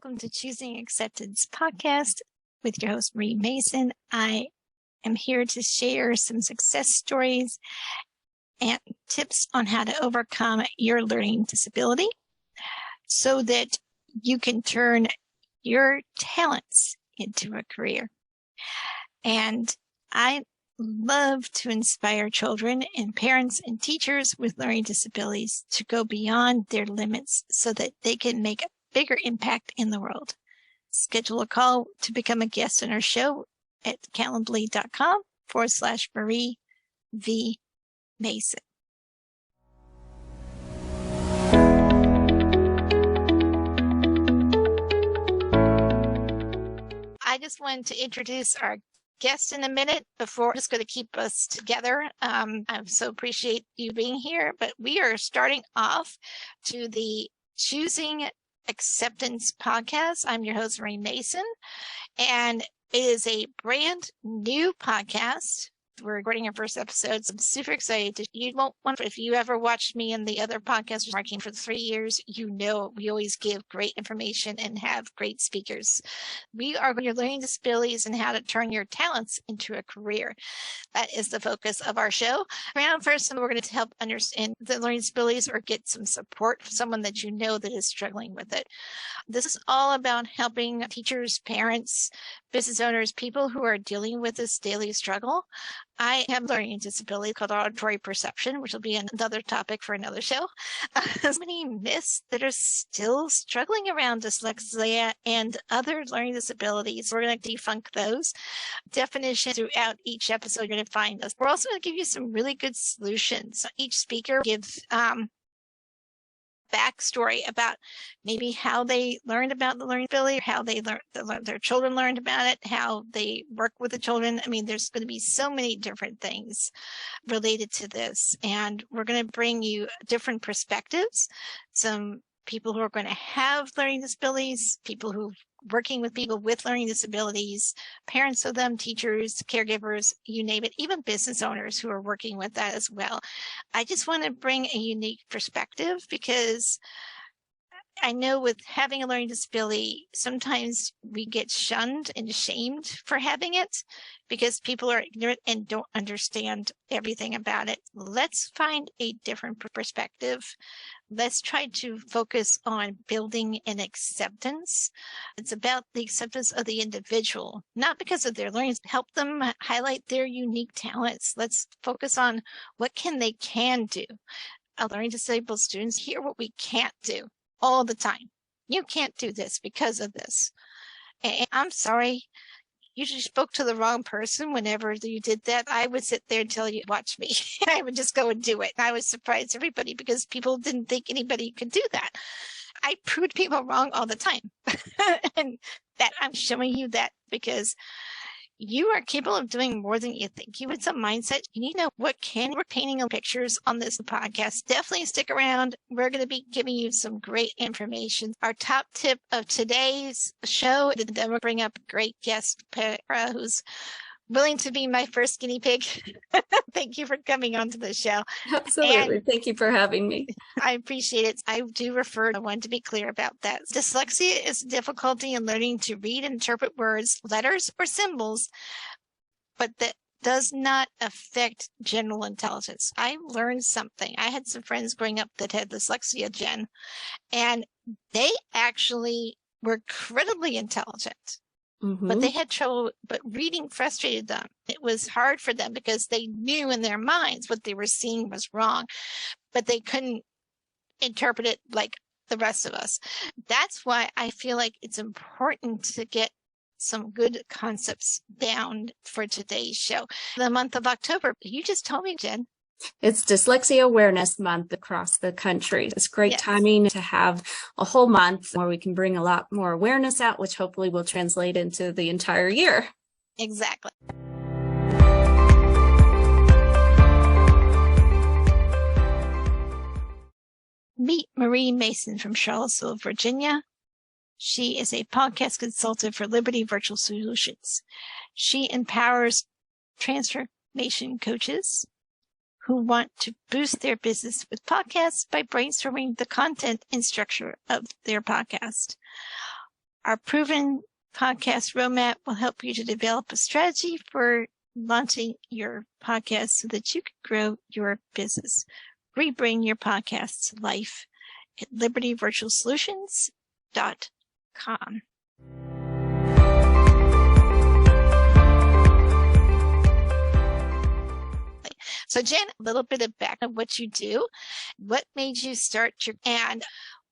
Welcome to Choosing Acceptance podcast with your host, Marie Mason. I am here to share some success stories and tips on how to overcome your learning disability so that you can turn your talents into a career. And I love to inspire children and parents and teachers with learning disabilities to go beyond their limits so that they can make a bigger impact in the world. Schedule a call to become a guest on our show at calendly.com/Marie V. Mason. I just wanted to introduce our guest in a minute before just going to keep us together. I so appreciate you being here, but we are starting off to the Choosing Acceptance podcast. I'm your host, Marie Mason, and it is a brand new podcast. We're recording our first episode, so I'm super excited. You won't want, if you ever watched me in the other podcast marketing for 3 years, you know we always give great information and have great speakers. We are going to learning disabilities and how to turn your talents into a career. That is the focus of our show. Around first, we're going to help understand the learning disabilities or get some support from someone that you know that is struggling with it. This is all about helping teachers, parents, business owners, people who are dealing with this daily struggle. I have a learning disability called auditory perception, which will be another topic for another show. There's many myths that are still struggling around dyslexia and other learning disabilities. We're going to debunk those definitions throughout each episode. You're going to find us. We're also going to give you some really good solutions. Each speaker gives backstory about maybe how they learned about the learning disability, how they learned, their children learned about it, how they work with the children. I mean, there's going to be so many different things related to this, and we're going to bring you different perspectives. Some people who are going to have learning disabilities, people who working with people with learning disabilities, parents of them, teachers, caregivers, you name it, even business owners who are working with that as well. I just want to bring a unique perspective because I know with having a learning disability, sometimes we get shunned and shamed for having it because people are ignorant and don't understand everything about it. Let's find a different perspective. Let's try to focus on building an acceptance. It's about the acceptance of the individual, not because of their learning. Help them highlight their unique talents. Let's focus on what they can do. Our learning disabled students hear what we can't do all the time. You can't do this because of this. And I'm sorry, you just spoke to the wrong person whenever you did that. I would sit there and tell you, watch me. I would just go and do it. I would surprise everybody because people didn't think anybody could do that. I proved people wrong all the time. And that I'm showing you that because you are capable of doing more than you think. You with some mindset, you need to know we're painting pictures on this podcast. Definitely stick around. We're going to be giving you some great information. Our top tip of today's show, and then we'll bring up a great guest, Parra, who's willing to be my first guinea pig. Thank you for coming onto the show. Absolutely. And thank you for having me. I appreciate it. I do I want to be clear about that. Dyslexia is difficulty in learning to read and interpret words, letters, or symbols, but that does not affect general intelligence. I learned something. I had some friends growing up that had dyslexia, Jen, and they actually were incredibly intelligent. Mm-hmm. But they had trouble, but reading frustrated them. It was hard for them because they knew in their minds what they were seeing was wrong, but they couldn't interpret it like the rest of us. That's why I feel like it's important to get some good concepts down for today's show. The month of October, you just told me, Jen. It's Dyslexia Awareness Month across the country. It's great timing to have a whole month where we can bring a lot more awareness out, which hopefully will translate into the entire year. Exactly. Meet Marie Mason from Charlottesville, Virginia. She is a podcast consultant for Liberty Virtual Solutions. She empowers transformation coaches who want to boost their business with podcasts by brainstorming the content and structure of their podcast. Our proven podcast roadmap will help you to develop a strategy for launching your podcast so that you can grow your business. Rebring your podcast to life at libertyvirtualsolutions.com. So Jen, a little bit of back of what you do. What made you start and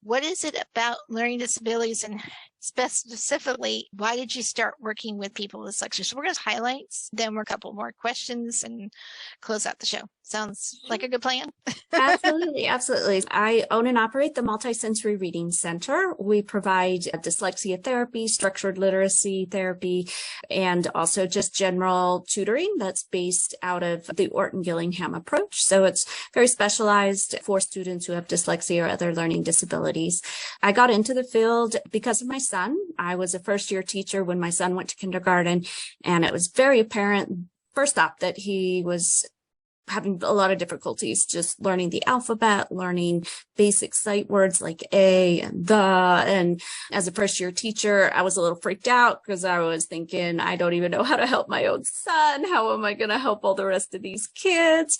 what is it about learning disabilities, and specifically, why did you start working with people with dyslexia? So we're going to highlights, then we're a couple more questions and close out the show. Sounds like a good plan? Absolutely. Absolutely. I own and operate the Multisensory Reading Center. We provide dyslexia therapy, structured literacy therapy, and also just general tutoring that's based out of the Orton-Gillingham approach. So it's very specialized for students who have dyslexia or other learning disabilities. I got into the field because of my son. I was a first-year teacher when my son went to kindergarten, and it was very apparent first off that he was having a lot of difficulties just learning the alphabet, learning basic sight words like A and the. And as a first year teacher, I was a little freaked out because I was thinking, I don't even know how to help my own son. How am I going to help all the rest of these kids?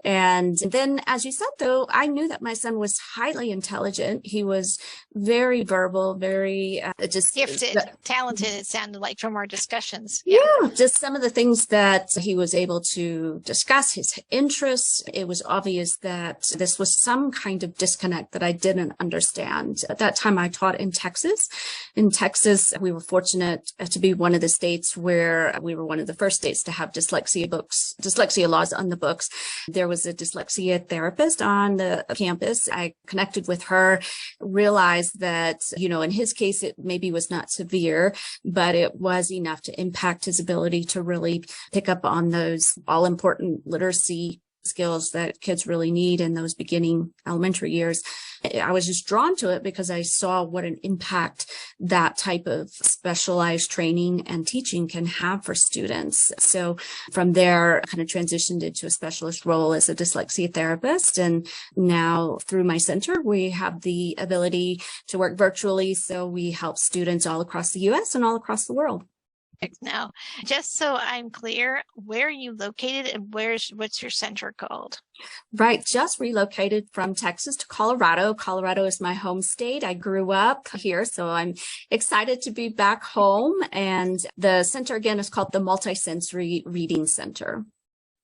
And then, as you said, though, I knew that my son was highly intelligent. He was very verbal, very just gifted, talented, it sounded like from our discussions. Yeah, just some of the things that he was able to discuss, his interests. It was obvious that this was some kind of disconnect that I didn't understand. At that time, I taught in Texas. In Texas, we were fortunate to be one of the states where we were one of the first states to have dyslexia laws on the books. There was a dyslexia therapist on the campus. I connected with her, realized that, in his case, it maybe was not severe, but it was enough to impact his ability to really pick up on those all-important literacy skills that kids really need in those beginning elementary years. I was just drawn to it because I saw what an impact that type of specialized training and teaching can have for students. So from there, I kind of transitioned into a specialist role as a dyslexia therapist. And now through my center, we have the ability to work virtually. So we help students all across the U.S. and all across the world. Now, just so I'm clear, where are you located and what's your center called? Right. Just relocated from Texas to Colorado. Colorado is my home state. I grew up here, so I'm excited to be back home. And the center, again, is called the Multisensory Reading Center.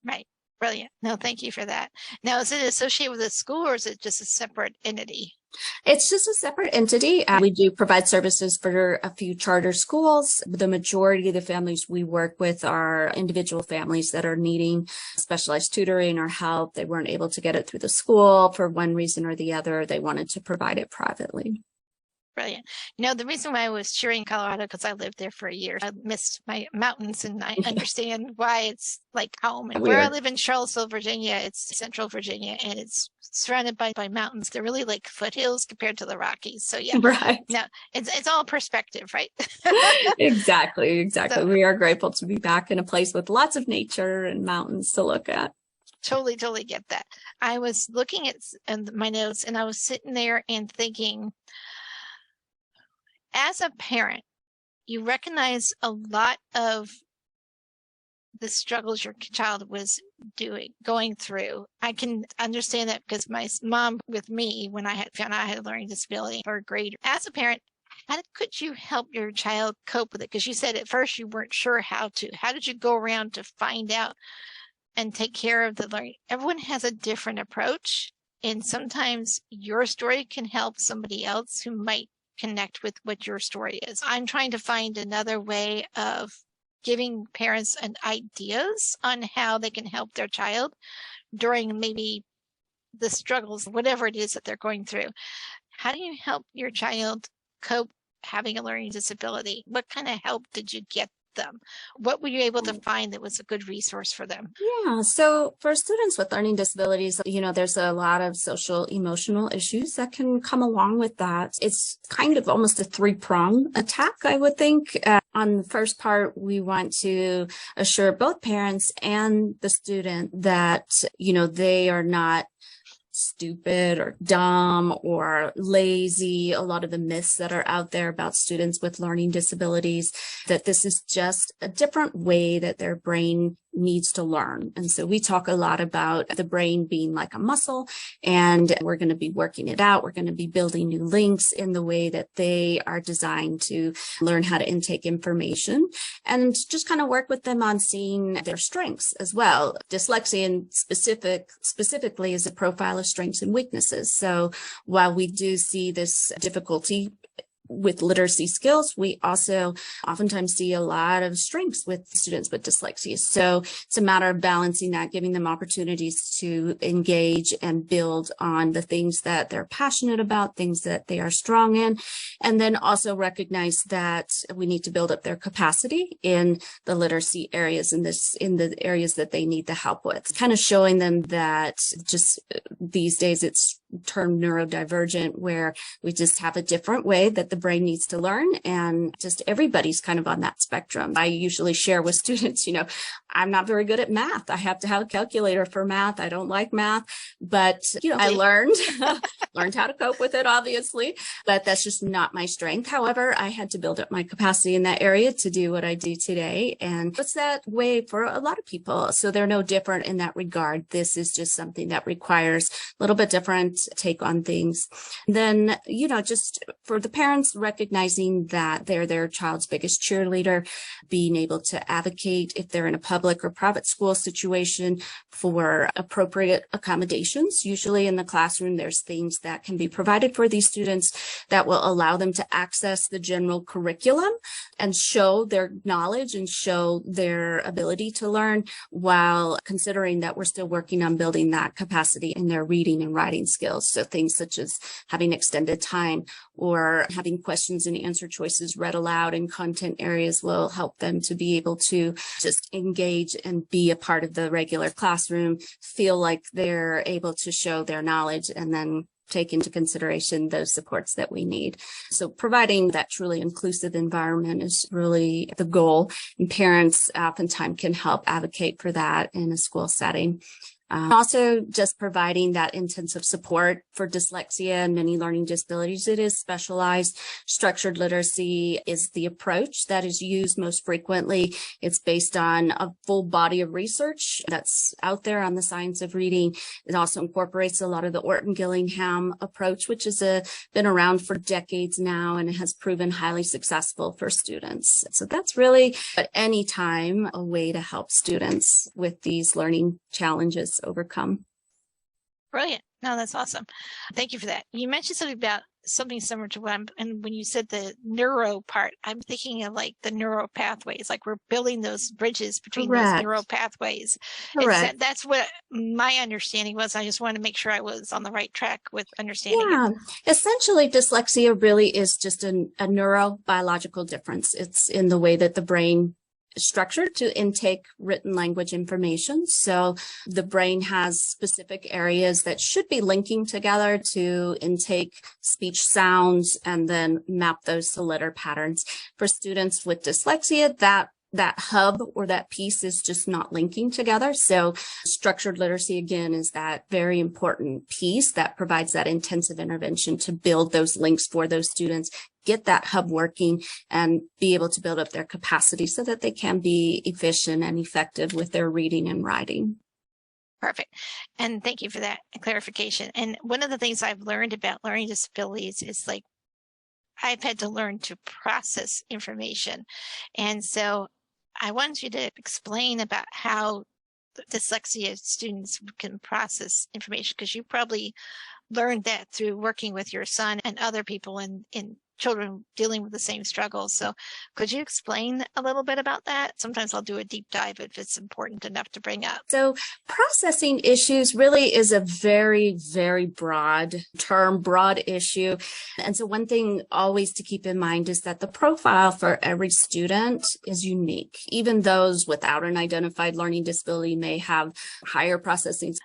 Right. Brilliant. No, thank you for that. Now, is it associated with a school or is it just a separate entity? It's just a separate entity. We do provide services for a few charter schools. The majority of the families we work with are individual families that are needing specialized tutoring or help. They weren't able to get it through the school for one reason or the other. They wanted to provide it privately. Brilliant. The reason why I was cheering Colorado, because I lived there for a year. I missed my mountains and I understand why it's like home. And where I live in Charlottesville, Virginia, it's central Virginia and it's surrounded by mountains. They're really like foothills compared to the Rockies. So yeah, right. No, it's all perspective, right? Exactly. So, we are grateful to be back in a place with lots of nature and mountains to look at. Totally get that. I was looking at my notes and I was sitting there and thinking, as a parent, you recognize a lot of the struggles your child was going through. I can understand that because my mom with me, when I found out I had a learning disability for a grade. As a parent, how could you help your child cope with it? Because you said at first you weren't sure how to. How did you go around to find out and take care of the learning? Everyone has a different approach, and sometimes your story can help somebody else who might connect with what your story is. I'm trying to find another way of giving parents ideas on how they can help their child during maybe the struggles, whatever it is that they're going through. How do you help your child cope having a learning disability? What kind of help did you get them? What were you able to find that was a good resource for them? Yeah, so for students with learning disabilities, there's a lot of social emotional issues that can come along with that. It's kind of almost a three-prong attack, I would think. On the first part, we want to assure both parents and the student that, they are not stupid or dumb or lazy, a lot of the myths that are out there about students with learning disabilities, that this is just a different way that their brain needs to learn. And so we talk a lot about the brain being like a muscle, and we're going to be working it out. We're going to be building new links in the way that they are designed to learn how to intake information, and just kind of work with them on seeing their strengths as well. Dyslexia in specifically is a profile of strengths and weaknesses. So while we do see this difficulty with literacy skills, we also oftentimes see a lot of strengths with students with dyslexia. So it's a matter of balancing that, giving them opportunities to engage and build on the things that they're passionate about, things that they are strong in, and then also recognize that we need to build up their capacity in the literacy areas, in the areas that they need the help with. Kind of showing them that just these days it's termed neurodivergent, where we just have a different way that the brain needs to learn, and just everybody's kind of on that spectrum. I usually share with students, I'm not very good at math. I have to have a calculator for math. I don't like math, but I learned how to cope with it, obviously, but that's just not my strength. However, I had to build up my capacity in that area to do what I do today. And it's that way for a lot of people. So they're no different in that regard. This is just something that requires a little bit different take on things. And then, just for the parents, recognizing that they're their child's biggest cheerleader, being able to advocate if they're in a public or private school situation for appropriate accommodations. Usually in the classroom, there's things that can be provided for these students that will allow them to access the general curriculum and show their knowledge and show their ability to learn, while considering that we're still working on building that capacity in their reading and writing skills. So things such as having extended time or having questions and answer choices read aloud in content areas will help them to be able to just engage and be a part of the regular classroom, feel like they're able to show their knowledge, and then take into consideration those supports that we need. So providing that truly inclusive environment is really the goal, and parents oftentimes can help advocate for that in a school setting. Also, just providing that intensive support for dyslexia and many learning disabilities. It is specialized. Structured literacy is the approach that is used most frequently. It's based on a full body of research that's out there on the science of reading. It also incorporates a lot of the Orton-Gillingham approach, which has been around for decades now and has proven highly successful for students. So that's really, at any time, a way to help students with these learning challenges overcome. Brilliant. No, that's awesome. Thank you for that. You mentioned something similar to and when you said the neuro part, I'm thinking of like the neural pathways, like we're building those bridges between those neural pathways. Correct. That's what my understanding was. I just wanted to make sure I was on the right track with understanding it. Essentially, dyslexia really is just a neurobiological difference. It's in the way that the brain structured to intake written language information. So the brain has specific areas that should be linking together to intake speech sounds and then map those to letter patterns. For students with dyslexia, that hub or that piece is just not linking together. So structured literacy, again, is that very important piece that provides that intensive intervention to build those links for those students, get that hub working, and be able to build up their capacity so that they can be efficient and effective with their reading and writing. Perfect. And thank you for that clarification. And one of the things I've learned about learning disabilities is like I've had to learn to process information. And so I want you to explain about how dyslexia students can process information, because you probably learned that through working with your son and other people in children dealing with the same struggles. So could you explain a little bit about that? Sometimes I'll do a deep dive if it's important enough to bring up. So processing issues really is a very, very broad term, broad issue. And so one thing always to keep in mind is that the profile for every student is unique. Even those without an identified learning disability may have higher processing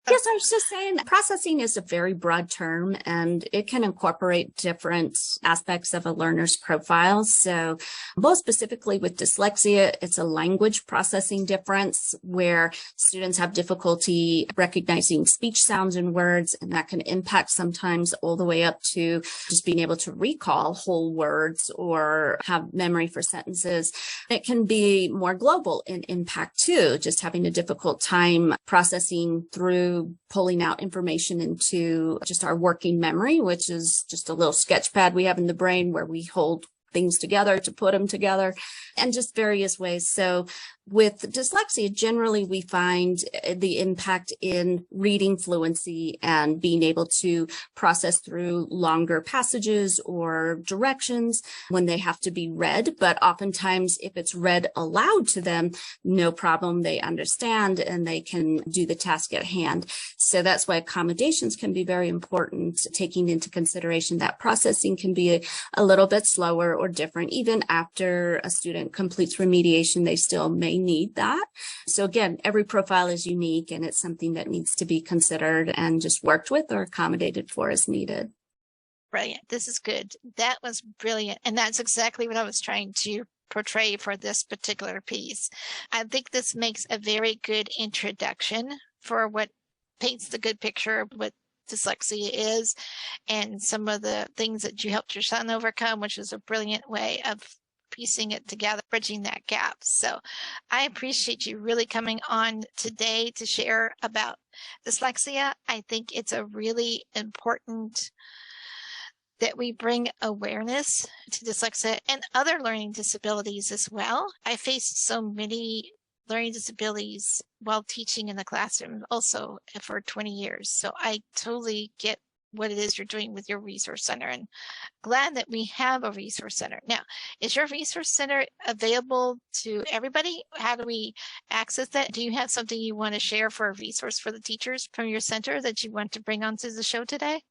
Yes, I was just saying processing is a very broad term and it can incorporate different aspects of a learner's profile. So most specifically with dyslexia, it's a language processing difference where students have difficulty recognizing speech sounds and words, and that can impact sometimes all the way up to just being able to recall whole words or have memory for sentences. It can be more global in impact too, just having a difficult time processing through pulling out information into just our working memory, which is just a little sketch pad we have in the brain where we hold things together to put them together, and just various ways. So with dyslexia, generally we find the impact in reading fluency and being able to process through longer passages or directions when they have to be read. But oftentimes if it's read aloud to them, no problem, they understand and they can do the task at hand. So that's why accommodations can be very important, taking into consideration that processing can be a little bit slower or different. Even after a student completes remediation, they still may need that. So again, every profile is unique and it's something that needs to be considered and just worked with or accommodated for as needed. Brilliant. This is good. That was brilliant. And that's exactly what I was trying to portray for this particular piece. I think this makes a very good introduction for what paints the good picture of what dyslexia is and some of the things that you helped your son overcome, which is a brilliant way of piecing it together, bridging that gap. So I appreciate you really coming on today to share about dyslexia. I think it's a really important that we bring awareness to dyslexia and other learning disabilities as well. I faced so many learning disabilities while teaching in the classroom also for 20 years. So I totally get what it is you're doing with your resource center, and glad that we have a resource center. Now, is your resource center available to everybody? How do we access that? Do you have something you want to share for a resource for the teachers from your center that you want to bring onto the show today?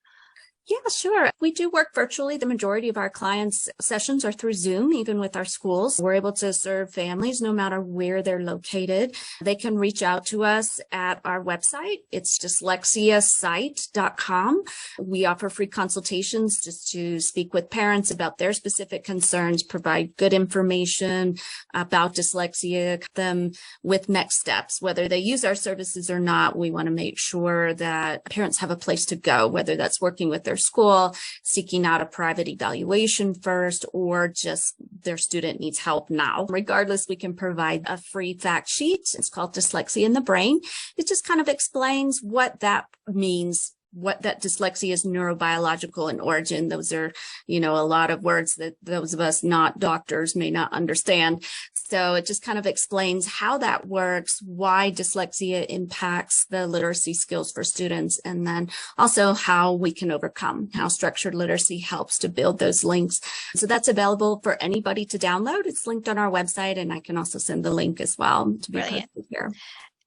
Yeah, sure. We do work virtually. The majority of our clients' sessions are through Zoom, even with our schools. We're able to serve families no matter where they're located. They can reach out to us at our website. It's dyslexiasite.com. We offer free consultations just to speak with parents about their specific concerns, provide good information about dyslexia, them with next steps. Whether they use our services or not, we want to make sure that parents have a place to go, whether that's working with their school, seeking out a private evaluation first, or just their student needs help now. Regardless, we can provide a free fact sheet. It's called Dyslexia in the Brain. It just kind of explains what that means, what that dyslexia is neurobiological in origin. Those are, a lot of words that those of us not doctors may not understand. So it just kind of explains how that works, why dyslexia impacts the literacy skills for students, and then also how we can overcome, how structured literacy helps to build those links. So that's available for anybody to download. It's linked on our website, and I can also send the link as well to be posted here.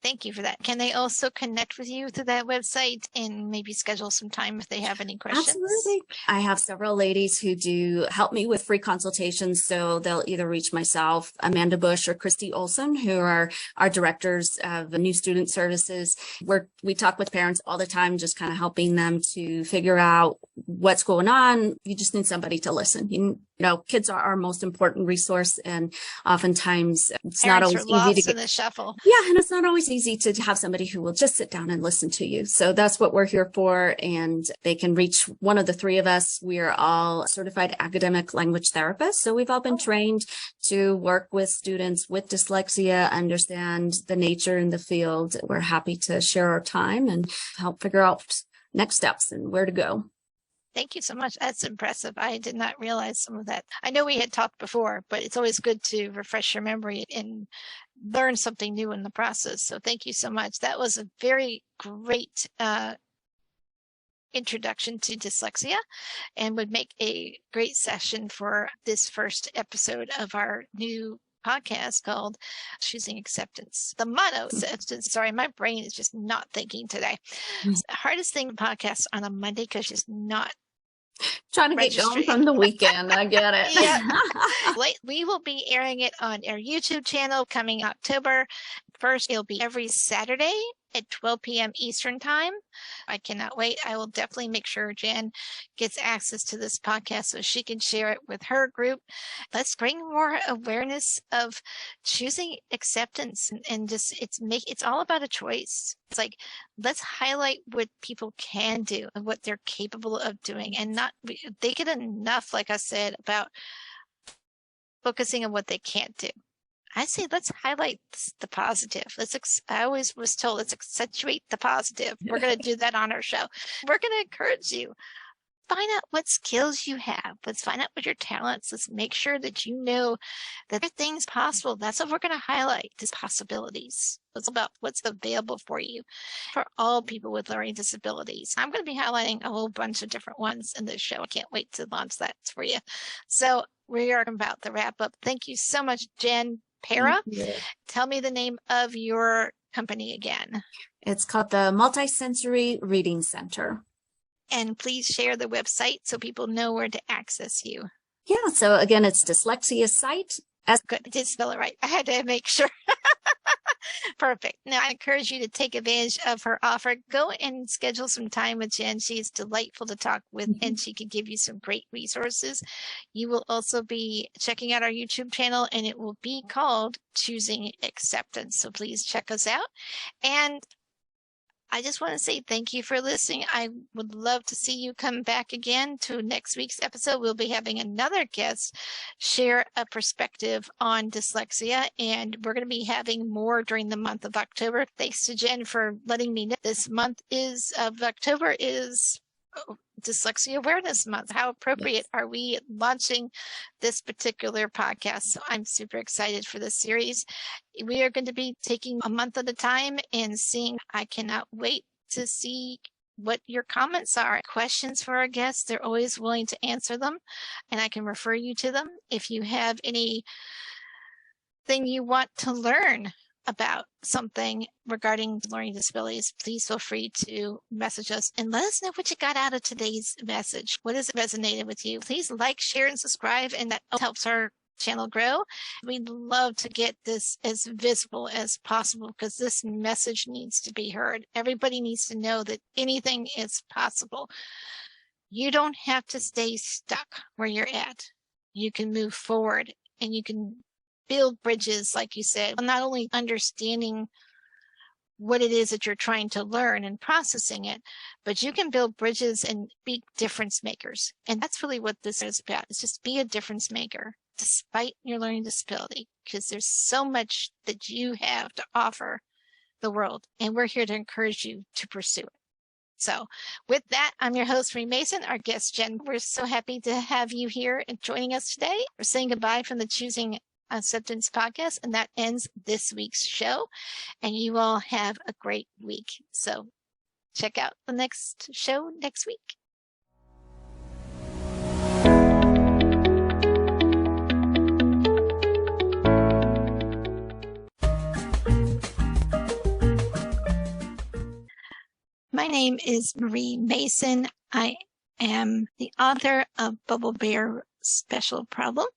Thank you for that. Can they also connect with you through that website and maybe schedule some time if they have any questions? Absolutely. I have several ladies who do help me with free consultations. So they'll either reach myself, Amanda Bush, or Christy Olson, who are our directors of the new student services. We talk with parents all the time, just kind of helping them to figure out what's going on. You just need somebody to listen. Kids are our most important resource, and oftentimes it's not always easy to get in the shuffle. Yeah, and it's not always easy to have somebody who will just sit down and listen to you. So that's what we're here for, and they can reach one of the three of us. We are all certified academic language therapists, so we've all been trained to work with students with dyslexia, understand the nature in the field. We're happy to share our time and help figure out next steps and where to go. Thank you so much. That's impressive. I did not realize some of that. I know we had talked before, but it's always good to refresh your memory and learn something new in the process. So thank you so much. That was a very great introduction to dyslexia and would make a great session for this first episode of our new podcast called Choosing Acceptance. The motto, acceptance. Sorry, my brain is just not thinking today. It's the hardest thing to podcast on a Monday because just not trying to get going from the weekend. I get it. Yeah. We will be airing it on our YouTube channel coming October. 1st. It'll be every Saturday at 12 p.m. Eastern Time. I cannot wait. I will definitely make sure Jen gets access to this podcast so she can share it with her group. Let's bring more awareness of choosing acceptance, and just it's all about a choice. It's like, let's highlight what people can do and what they're capable of doing, and not they get enough, like I said, about focusing on what they can't do. I say let's highlight the positive. I always was told, let's accentuate the positive. We're going to do that on our show. We're going to encourage you. Find out what skills you have. Let's find out what your talents. Let's make sure that you know that there are things possible. That's what we're going to highlight, these possibilities. It's about what's available for you, for all people with learning disabilities. I'm going to be highlighting a whole bunch of different ones in this show. I can't wait to launch that for you. So we are about to wrap up. Thank you so much, Jen. Parra, tell me the name of your company again. It's called the Multisensory Reading Center. And please share the website so people know where to access you. Yeah, so again, it's Dyslexia site. Good, I did spell it right. I had to make sure. Perfect. Now, I encourage you to take advantage of her offer. Go and schedule some time with Jen. She is delightful to talk with, and she can give you some great resources. You will also be checking out our YouTube channel, and it will be called Choosing Acceptance. So please check us out. And I just want to say thank you for listening. I would love to see you come back again to next week's episode. We'll be having another guest share a perspective on dyslexia, and we're going to be having more during the month of October. Thanks to Jen for letting me know this month of October is Dyslexia Awareness Month. How appropriate are we launching this particular podcast? So I'm super excited for this series. We are going to be taking a month at a time and seeing. I cannot wait to see what your comments are. Questions for our guests, they're always willing to answer them, and I can refer you to them. If you have anything you want to learn about something regarding learning disabilities, please feel free to message us and let us know what you got out of today's message. What has resonated with you? Please like, share, and subscribe, and that helps our channel grow. We'd love to get this as visible as possible because this message needs to be heard. Everybody needs to know that anything is possible. You don't have to stay stuck where you're at. You can move forward, and you can build bridges, like you said, not only understanding what it is that you're trying to learn and processing it, but you can build bridges and be difference makers. And that's really what this is about. It's just be a difference maker despite your learning disability, because there's so much that you have to offer the world, and we're here to encourage you to pursue it. So with that, I'm your host, Marie Mason, our guest, Jen. We're so happy to have you here and joining us today. We're saying goodbye from the Choosing Acceptance podcast, and that ends this week's show, and you all have a great week. So check out the next show next week. My name is Marie Mason. I am the author of Bubble Bear Special Problem.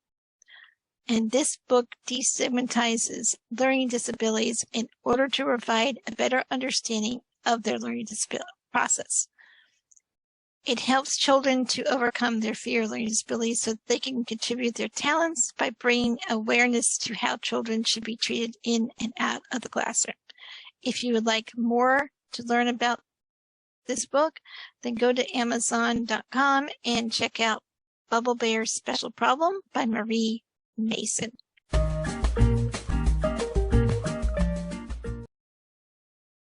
And this book destigmatizes learning disabilities in order to provide a better understanding of their learning disability process. It helps children to overcome their fear of learning disabilities so that they can contribute their talents by bringing awareness to how children should be treated in and out of the classroom. If you would like more to learn about this book, then go to Amazon.com and check out Bubble Bear Special Problem by Marie Mason.